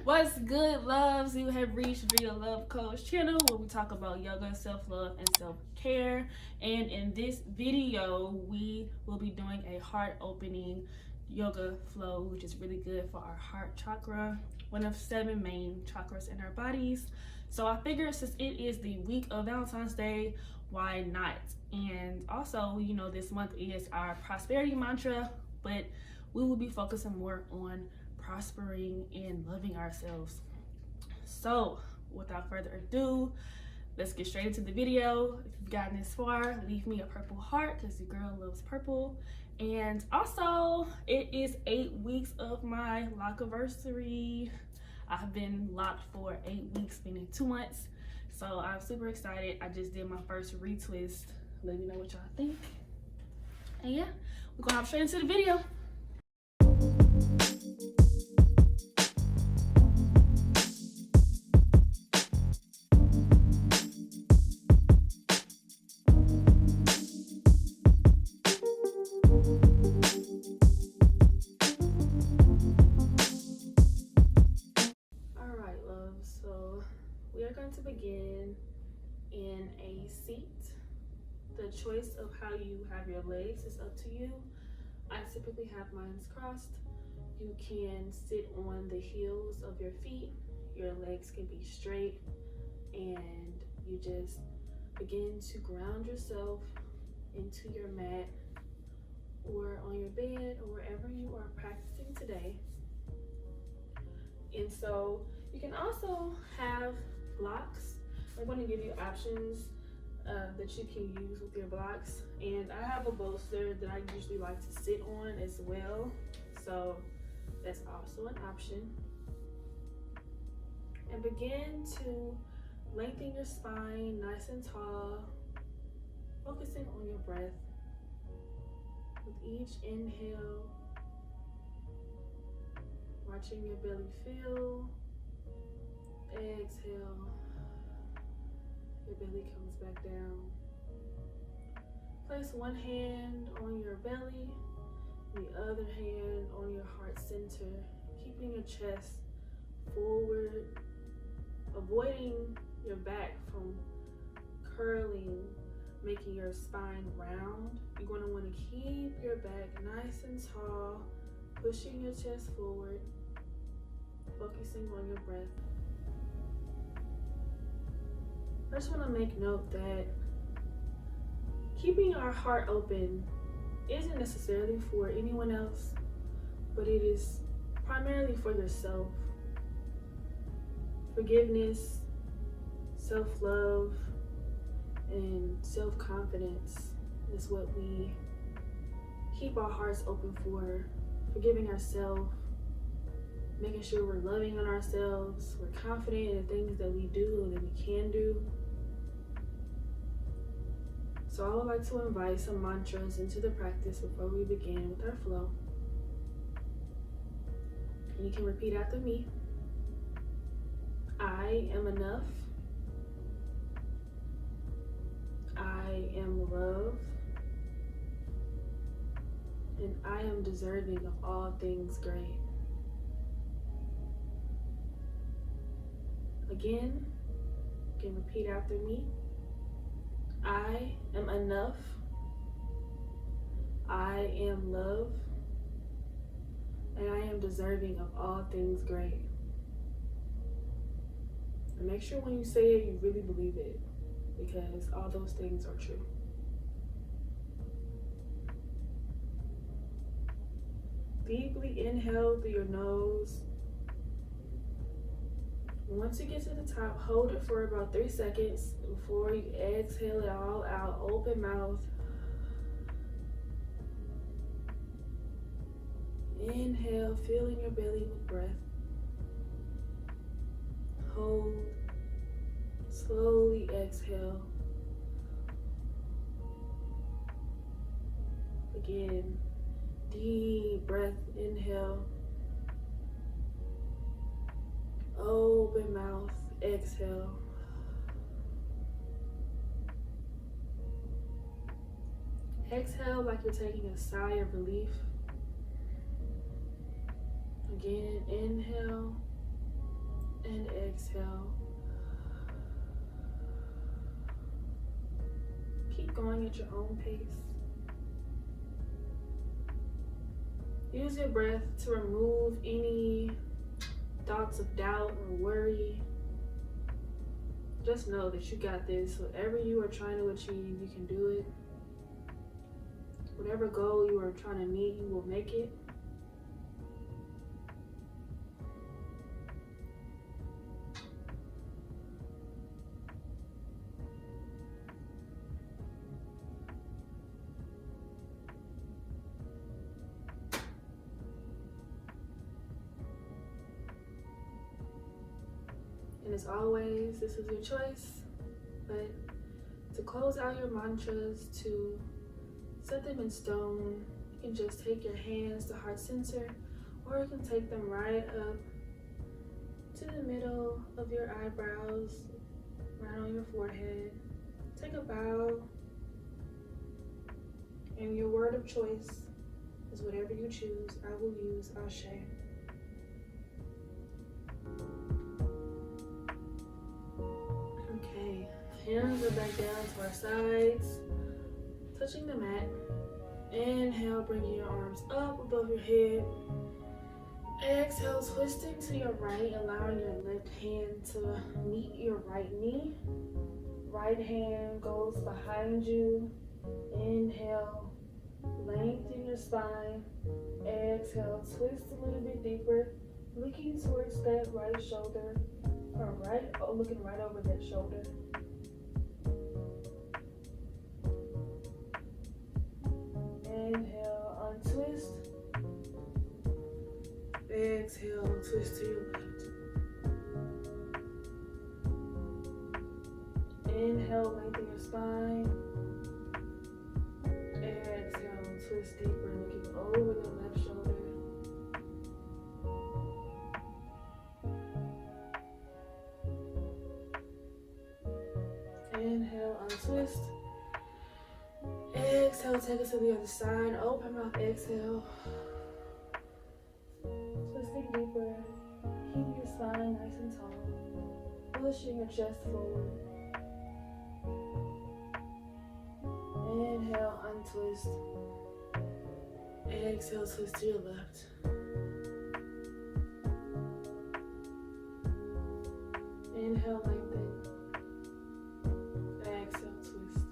What's good, loves? You have reached Vita Love Coach channel where we talk about yoga, self-love, and self-care. And in this video, we will be doing a heart-opening yoga flow, which is really good for our heart chakra, one of 7 main chakras in our bodies. So I figured since it is the week of Valentine's Day, why not? And also, this month is our prosperity mantra, but we will be focusing more on prospering and loving ourselves. So without further ado, let's get straight into the video. If you've gotten this far, leave me a purple heart because your girl loves purple. And also, it is 8 weeks of my lock-iversary. I've been locked for 8 weeks, meaning 2 months. So I'm super excited. I just did my first retwist. Let me know what y'all think. And yeah, we're gonna hop straight into the video. Alright, love, so we are going to begin in a seat. The choice of how you have your legs is up to you. I typically have mine crossed. You can sit on the heels of your feet. Your legs can be straight, and you just begin to ground yourself into your mat or on your bed or wherever you are practicing today. And so you can also have blocks. I'm going to give you options that you can use with your blocks. And I have a bolster that I usually like to sit on as well. So that's also an option. And begin to lengthen your spine nice and tall, focusing on your breath. With each inhale, watching your belly fill. Exhale, your belly comes back down. Place one hand on your belly, the other hand on your heart center, keeping your chest forward, avoiding your back from curling, making your spine round. You're going to want to keep your back nice and tall, pushing your chest forward, focusing on your breath. I just want to make note that keeping our heart open isn't necessarily for anyone else, but it is primarily for yourself. Forgiveness, self-love, and self-confidence is what we keep our hearts open for. Forgiving ourselves, making sure we're loving on ourselves, we're confident in the things that we do and that we can do. So I would like to invite some mantras into the practice before we begin with our flow. And you can repeat after me. I am enough. I am love. And I am deserving of all things great. Again, you can repeat after me. I am enough. I am love. And I am deserving of all things great. And make sure when you say it, you really believe it, because all those things are true. Deeply inhale through your nose. Once you get to the top, hold it for about 3 seconds before you exhale it all out, open mouth. Inhale, filling your belly with breath. Hold, slowly exhale. Again, deep breath, inhale. Open mouth, exhale. Exhale like you're taking a sigh of relief. Again, inhale. And exhale. Keep going at your own pace. Use your breath to remove any thoughts of doubt or worry. Just know that you got this. Whatever you are trying to achieve, you can do it. Whatever goal you are trying to meet, you will make it. And as always, this is your choice, but to close out your mantras, to set them in stone, you can just take your hands to heart center, or you can take them right up to the middle of your eyebrows, right on your forehead. Take a bow, and your word of choice is whatever you choose. I will use Ashe. Okay, hands are back down to our sides, touching the mat. Inhale, bringing your arms up above your head. Exhale, twisting to your right, allowing your left hand to meet your right knee. Right hand goes behind you. Inhale, lengthen your spine. Exhale, twist a little bit deeper, looking towards that right shoulder, or looking right over that shoulder. Inhale, untwist. Exhale, twist to your left. Inhale, lengthen your spine. Exhale, twist deeper, looking over the left shoulder. Inhale, untwist. Exhale, take it to the other side. Open mouth, exhale. Twisting deeper. Keep your spine nice and tall. Pushing your chest forward. Inhale, untwist. Exhale, twist to your left. Inhale, lengthen. Exhale, twist.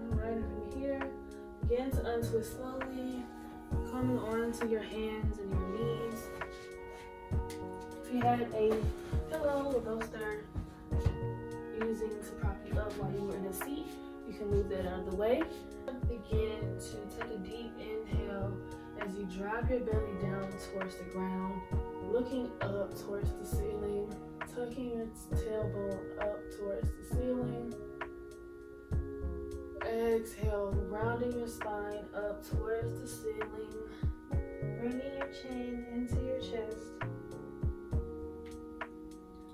Alright, from here, begin to untwist slowly, coming onto your hands and your knees. If you had a pillow or bolster using to prop you up while you were in a seat, you can move that out of the way. Begin to take a deep inhale as you drop your belly down towards the ground, looking up towards the ceiling, tucking your tailbone up towards the ceiling. Exhale, rounding your spine up towards the ceiling, bringing your chin into your chest,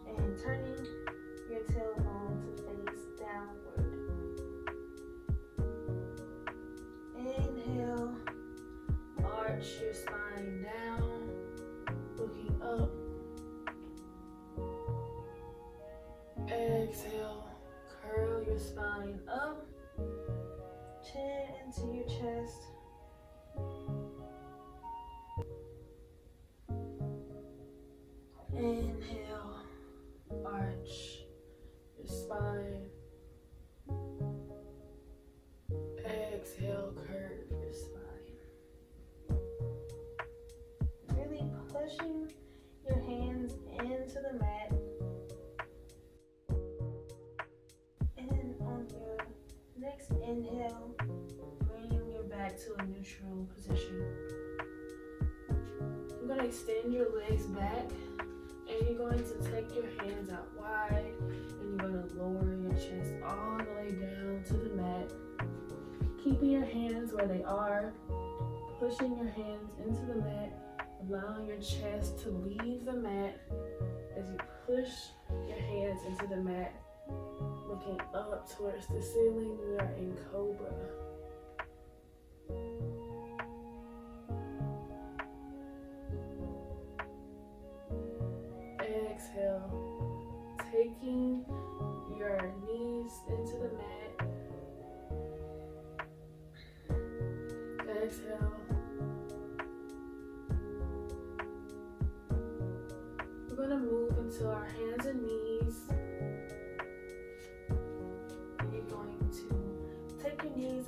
and turning your tailbone to face downward. Inhale, arch your spine down, looking up. Exhale, curl your spine up, chin into your chest. Inhale, arch your spine. Exhale, curve your spine. Really pushing your hands into the mat. And on your next inhale, bring your back to a neutral position. You're going to extend your legs back, and you're going to take your hands out wide, and you're going to lower your chest all the way down to the mat, keeping your hands where they are, pushing your hands into the mat, allowing your chest to leave the mat as you push your hands into the mat, looking up towards the ceiling. We are in Cobra.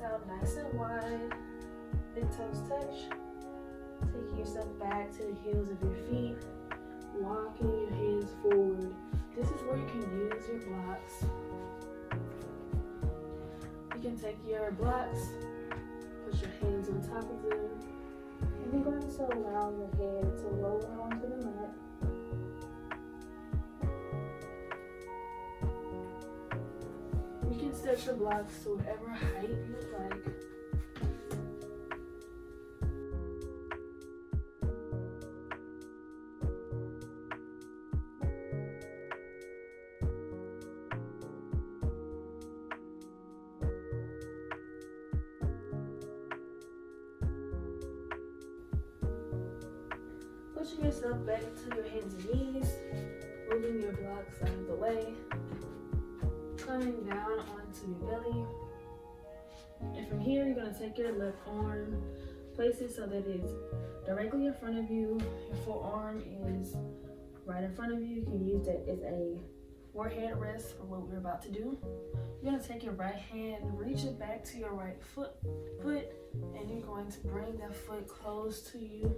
out nice and wide. Big toes touch. Taking yourself back to the heels of your feet. Walking your hands forward. This is where you can use your blocks. You can take your blocks, put your hands on top of them, and you're going to allow your head to roll onto the mat. You can stretch your blocks to whatever height you would like. Pushing yourself back to your hands and knees, moving your blocks out of the way, coming down onto your belly. And from here, you're going to take your left arm, place it so that it is directly in front of you. Your forearm is right in front of you. You can use that as a forehead rest for what we're about to do. You're going to take your right hand, reach it back to your right foot, and you're going to bring that foot close to you.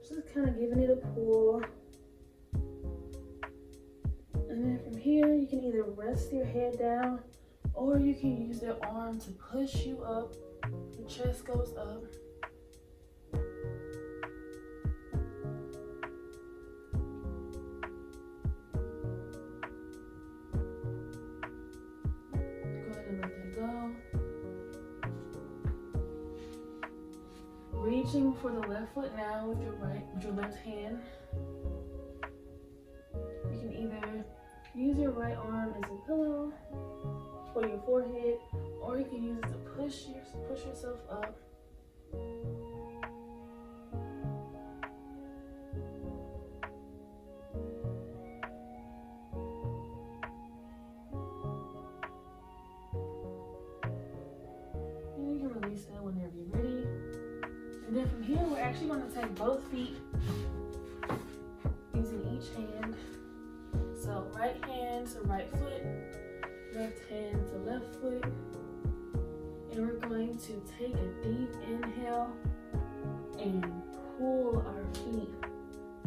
Just kind of giving it a pull. And then from here, you can either rest your head down or you can use the arm to push you up. Your chest goes up. Go ahead and let that go. Reaching for the left foot now with your left hand. You can either use your right arm as a pillow for your forehead, or you can use it to push yourself up. And you can release that whenever you're ready. And then from here, we're actually going to take both feet using each hand. So right hand to right foot, left hand to left foot. And we're going to take a deep inhale and pull our feet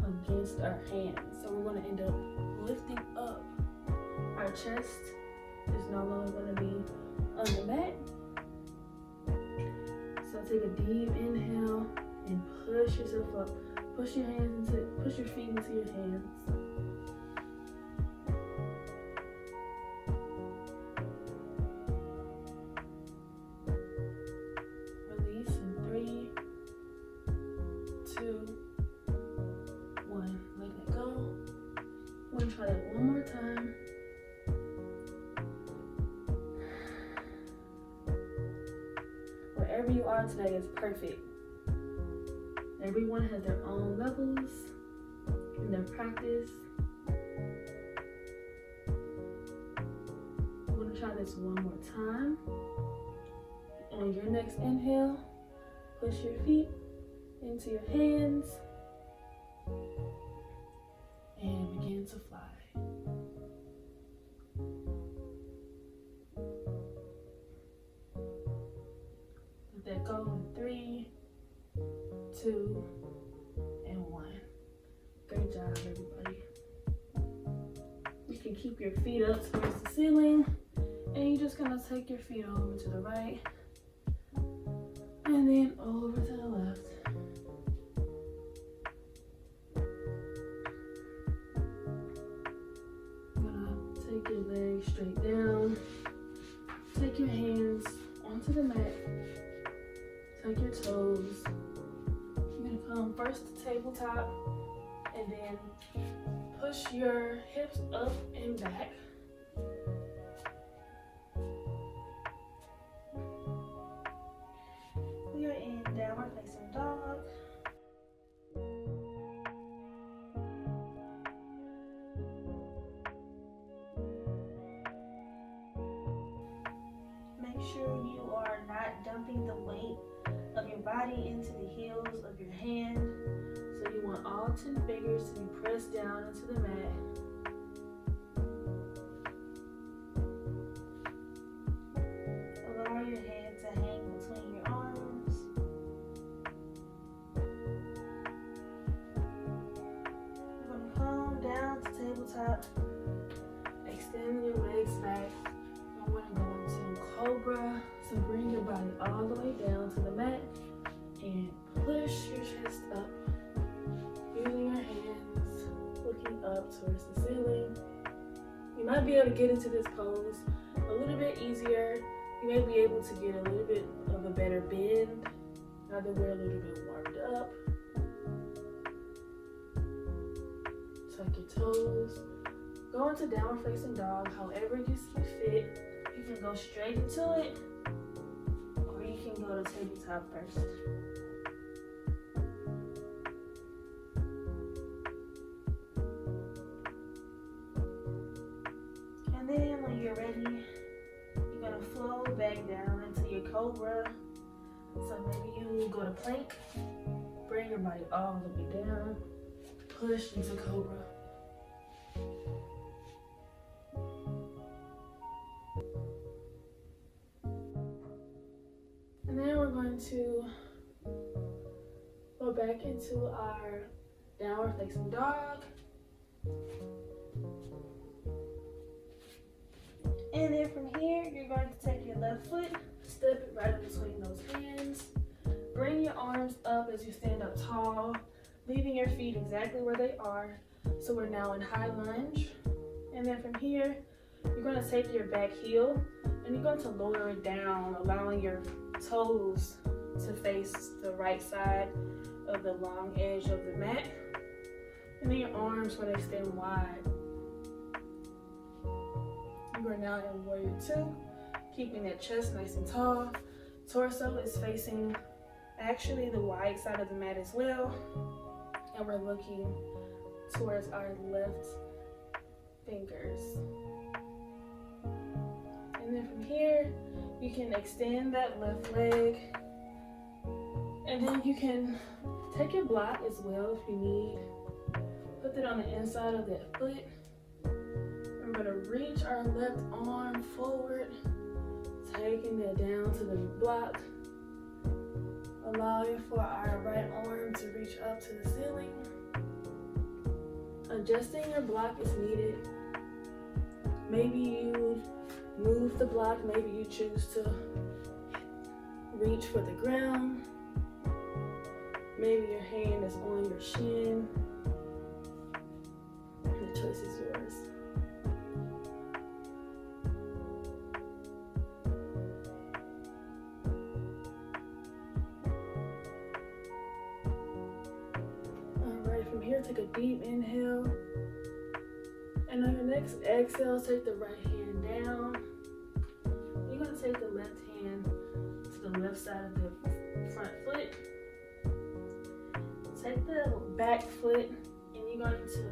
against our hands. So we're going to end up lifting up. Our chest is no longer going to be on the mat. So take a deep inhale and push yourself up. Push your feet into your hands. Release in 3, 2, 1. Let it go. We're gonna try that one more time. Wherever you are today is perfect. Everyone has their own levels in their practice. I'm going to try this one more time. On your next inhale, push your feet into your hands and begin to fly. Let that go in 3, 2, and 1. Great job, everybody. You can keep your feet up towards the ceiling, and you're just gonna take your feet over to the right, and then over to the left. You're gonna take your legs straight down, take your hands onto the mat, take your toes. Come first to tabletop, and then push your hips up and back. We are in downward facing dog. Make sure you are not dumping the weight of your body into the heels of your hand. So you want all 10 fingers to be pressed down into the mat. Allow your head to hang up. Extend your legs back. I want to go into Cobra. So bring your body all the way down to the mat and push your chest up. Using your hands, looking up towards the ceiling. You might be able to get into this pose a little bit easier. You may be able to get a little bit of a better bend now that we're a little bit warmed up. Tuck your toes. Go into downward facing dog however you see fit. You can go straight into it, or you can go to tabletop first. And then when you're ready, you're gonna flow back down into your cobra. So maybe you go to plank, bring your body all the way down, push into cobra. And then we're going to go back into our downward facing dog. And then from here, you're going to take your left foot, step it right in between those hands. Bring your arms up as you stand up tall, leaving your feet exactly where they are. So we're now in high lunge. And then from here, you're going to take your back heel and you're going to lower it down, allowing your toes to face the right side of the long edge of the mat. And then your arms going to extend wide. You are now in Warrior 2, keeping that chest nice and tall. Torso is facing actually the wide side of the mat as well. And we're looking towards our left fingers. And then from here, you can extend that left leg. And then you can take your block as well if you need. Put it on the inside of that foot. We're going to reach our left arm forward, taking that down to the block, allowing for our right arm to reach up to the ceiling. Adjusting your block is needed. Maybe you move the block, maybe you choose to reach for the ground. Maybe your hand is on your shin. The choice is yours. From here, take a deep inhale. And on your next exhale, take the right hand down. You're going to take the left hand to the left side of the front foot. Take the back foot and you're going to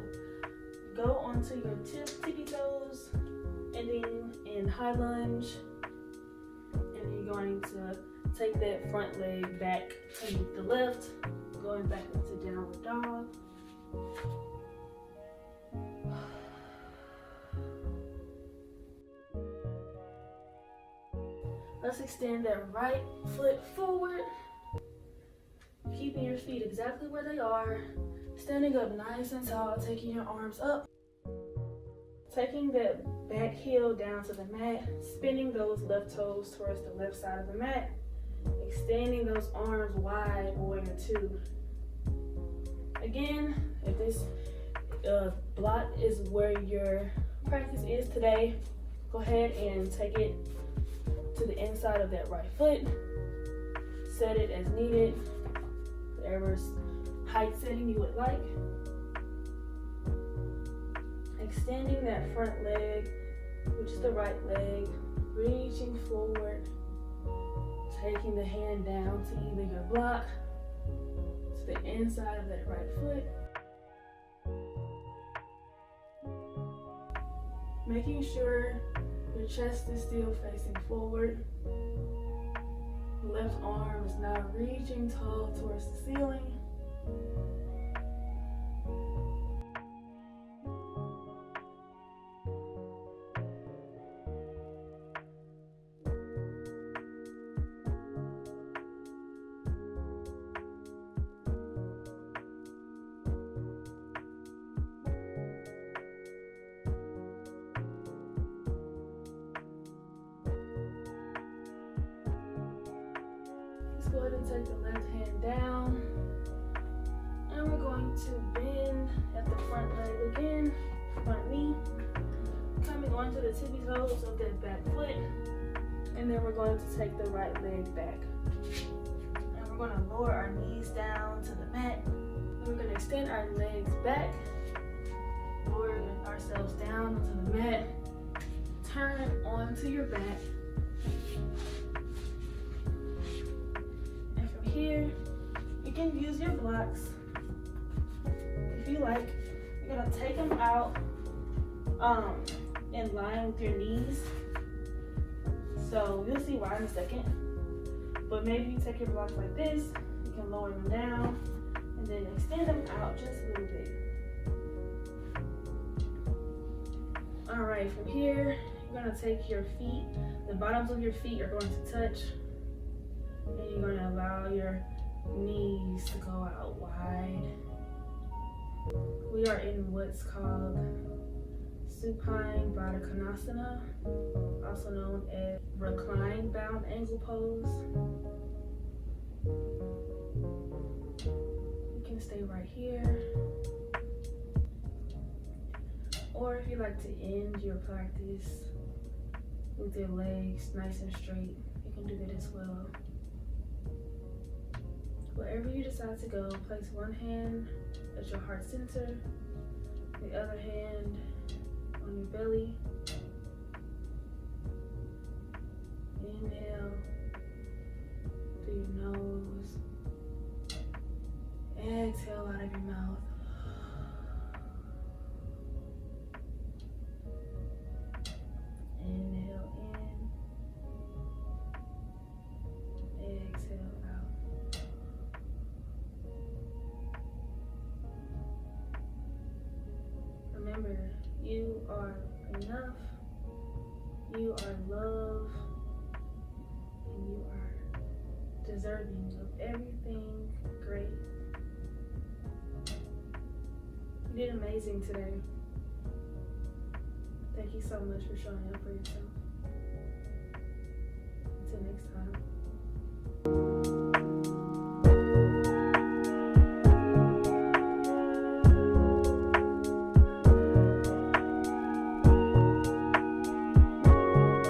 go onto your tippy toes, ending in high lunge. And you're going to take that front leg back to the left, going back into downward dog. Let's extend that right foot forward, keeping your feet exactly where they are, standing up nice and tall, taking your arms up, taking that back heel down to the mat, spinning those left toes towards the left side of the mat, extending those arms wide, Warrior 2. Again, if this block is where your practice is today, go ahead and take it to the inside of that right foot. Set it as needed, whatever height setting you would like. Extending that front leg, which is the right leg, reaching forward, taking the hand down to either your block, to the inside of that right foot. Making sure your chest is still facing forward. Left arm is now reaching tall towards the ceiling. go ahead and take the left hand down. And we're going to bend at the front leg again, front knee. Coming onto the tippy toes of that back foot. And then we're going to take the right leg back. And we're going to lower our knees down to the mat. And we're going to extend our legs back. Lower ourselves down onto the mat. Turn onto your back. And from here, you can use your blocks. If you like, you're going to take them out in line with your knees. So you'll see why in a second. But maybe you take your blocks like this, you can lower them down and then extend them out just a little bit. All right, from here, you're gonna take your feet, the bottoms of your feet are going to touch, and you're gonna allow your knees to go out wide. We are in what's called Supine Baddha Konasana, also known as reclined bound ankle pose. You can stay right here. Or if you like to end your practice with your legs nice and straight, you can do that as well. Wherever you decide to go, place one hand at your heart center, the other hand on your belly. Inhale through your nose. Exhale out of your mouth. Inhale in. Exhale out. Remember, you are enough, you are loved, and you are deserving of everything great. You did amazing today. Thank you so much for showing up for yourself. Until next time.